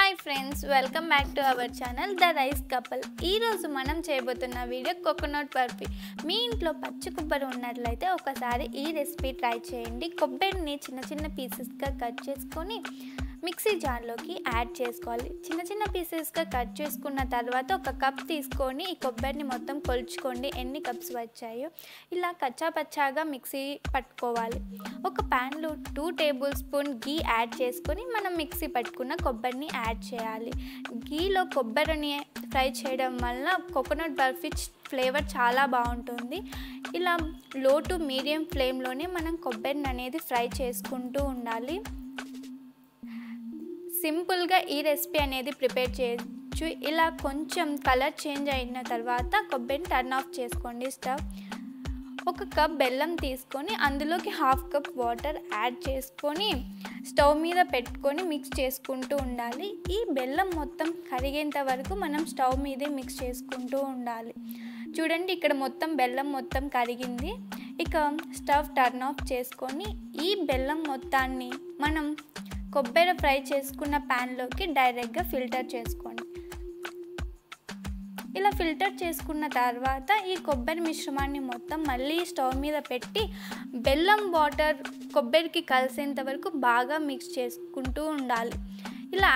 Hi friends, welcome back to our channel the rice couple. ఈరోజు మనం చేయబోతున్న video coconut barfi. మీ ఇంట్లో పచ్చి కొబ్బరి ఉన్నట్లయితే ఒకసారి ఈ రెసిపీ ట్రై చేయండి. కొబ్బరిని చిన్న చిన్న పీసెస్గా కట్ చేసుకొని మిక్సీ జార్లోకి యాడ్ చేసుకోవాలి. చిన్న చిన్న పీసెస్గా కట్ చేసుకున్న తర్వాత ఒక కప్ తీసుకొని ఈ కొబ్బరిని మొత్తం కొలుచుకోండి ఎన్ని కప్స్ వచ్చాయో. ఇలా కచ్చా పచ్చాగా మిక్సీ పట్టుకోవాలి. ఒక ప్యాన్లో 2 టేబుల్ స్పూన్ గీ యాడ్ చేసుకొని మనం మిక్సీ పట్టుకున్న కొబ్బరిని యాడ్ చేయాలి. గీలో కొబ్బరిని ఫ్రై చేయడం వల్ల కోకోనట్ బర్ఫీ ఫ్లేవర్ చాలా బాగుంటుంది. ఇలా లో టు మీడియం ఫ్లేమ్లోనే మనం కొబ్బరిని అనేది ఫ్రై చేసుకుంటూ ఉండాలి. సింపుల్గా ఈ రెసిపీ అనేది ప్రిపేర్ చేయొచ్చు. ఇలా కొంచెం కలర్ చేంజ్ అయిన తర్వాత కొబ్బరిని టర్న్ ఆఫ్ చేసుకోండి స్టవ్. ఒక కప్ బెల్లం తీసుకొని అందులోకి 1/2 కప్ వాటర్ యాడ్ చేసుకొని స్టవ్ మీద పెట్టుకొని మిక్స్ చేసుకుంటూ ఉండాలి. ఈ బెల్లం మొత్తం కరిగేంత వరకు మనం స్టవ్ మీదే మిక్స్ చేసుకుంటూ ఉండాలి. చూడండి, ఇక్కడ మొత్తం బెల్లం మొత్తం కరిగింది. ఇక స్టవ్ టర్న్ ఆఫ్ చేసుకొని ఈ బెల్లం మొత్తాన్ని మనం కొబ్బరి ఫ్రై చేసుకున్న ప్యాన్లోకి డైరెక్ట్గా ఫిల్టర్ చేసుకోండి. ఇలా ఫిల్టర్ చేసుకున్న తర్వాత ఈ కొబ్బరి మిశ్రమాన్ని మొత్తం మళ్ళీ స్టవ్ మీద పెట్టి బెల్లం వాటర్ కొబ్బరికి కలిసేంత వరకు బాగా మిక్స్ చేసుకుంటూ ఉండాలి. ఇలా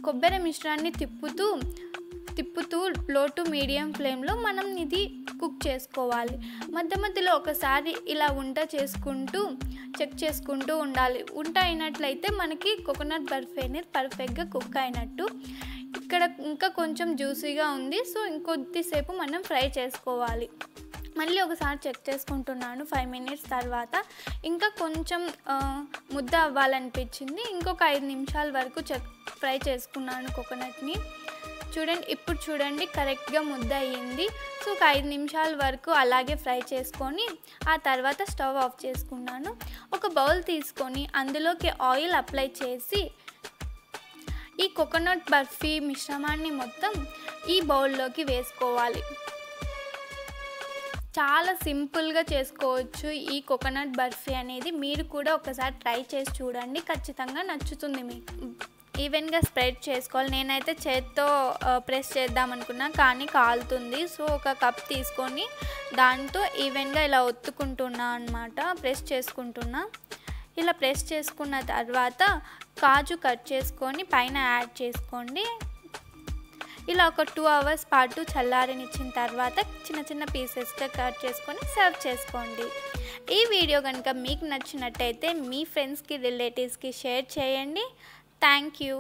కొబ్బరి మిశ్రమాన్ని తిప్పుతూ లో టు మీడియం ఫ్లేమ్లో మనం ఇది కుక్ చేసుకోవాలి. మధ్య మధ్యలో ఒకసారి ఇలా ఉంట చేసుకుంటూ చెక్ చేసుకుంటూ ఉండాలి. ఉంట అయినట్లయితే మనకి కోకోనట్ బర్ఫీ అనేది పర్ఫెక్ట్గా కుక్ అయినట్టు. ఇక్కడ ఇంకా కొంచెం జ్యూసీగా ఉంది, సో ఇంకొద్దిసేపు మనం ఫ్రై చేసుకోవాలి. మళ్ళీ ఒకసారి చెక్ చేసుకుంటున్నాను 5 మినిట్స్ తర్వాత. ఇంకా కొంచెం ముద్ద అవ్వాలనిపించింది. ఇంకొక 5 నిమిషాల వరకు ఫ్రై చేసుకున్నాను కోకోనట్ని. చూడండి, ఇప్పుడు చూడండి కరెక్ట్గా ముద్ద అయ్యింది. సో ఒక 5 నిమిషాల వరకు అలాగే ఫ్రై చేసుకొని ఆ తర్వాత స్టవ్ ఆఫ్ చేసుకున్నాను. ఒక బౌల్ తీసుకొని అందులోకి ఆయిల్ అప్లై చేసి ఈ కోకోనట్ బర్ఫీ మిశ్రమాన్ని మొత్తం ఈ బౌల్లోకి వేసుకోవాలి. చాలా సింపుల్గా చేసుకోవచ్చు ఈ కోకోనట్ బర్ఫీ అనేది. మీరు కూడా ఒకసారి ట్రై చేసి చూడండి, ఖచ్చితంగా నచ్చుతుంది మీకు. ఈవెన్గా స్ప్రెడ్ చేసుకోవాలి. నేనైతే చేత్తో ప్రెస్ చేద్దాం అనుకున్నా కానీ కాలుతుంది. సో ఒక కప్ తీసుకొని దాంతో ఈవెన్గా ఇలా ఒత్తుకుంటున్నా అన్నమాట, ప్రెస్ చేసుకుంటున్నా. ఇలా ప్రెస్ చేసుకున్న తర్వాత కాజు కట్ చేసుకొని పైన యాడ్ చేసుకోండి. ఇలా ఒక 2 అవర్స్ పాటు చల్లారనిచ్చిన తర్వాత చిన్న చిన్న పీసెస్గా కట్ చేసుకొని సర్వ్ చేసుకోండి. ఈ వీడియో కనుక మీకు నచ్చినట్టయితే మీ ఫ్రెండ్స్కి రిలేటివ్స్కి షేర్ చేయండి. Thank you.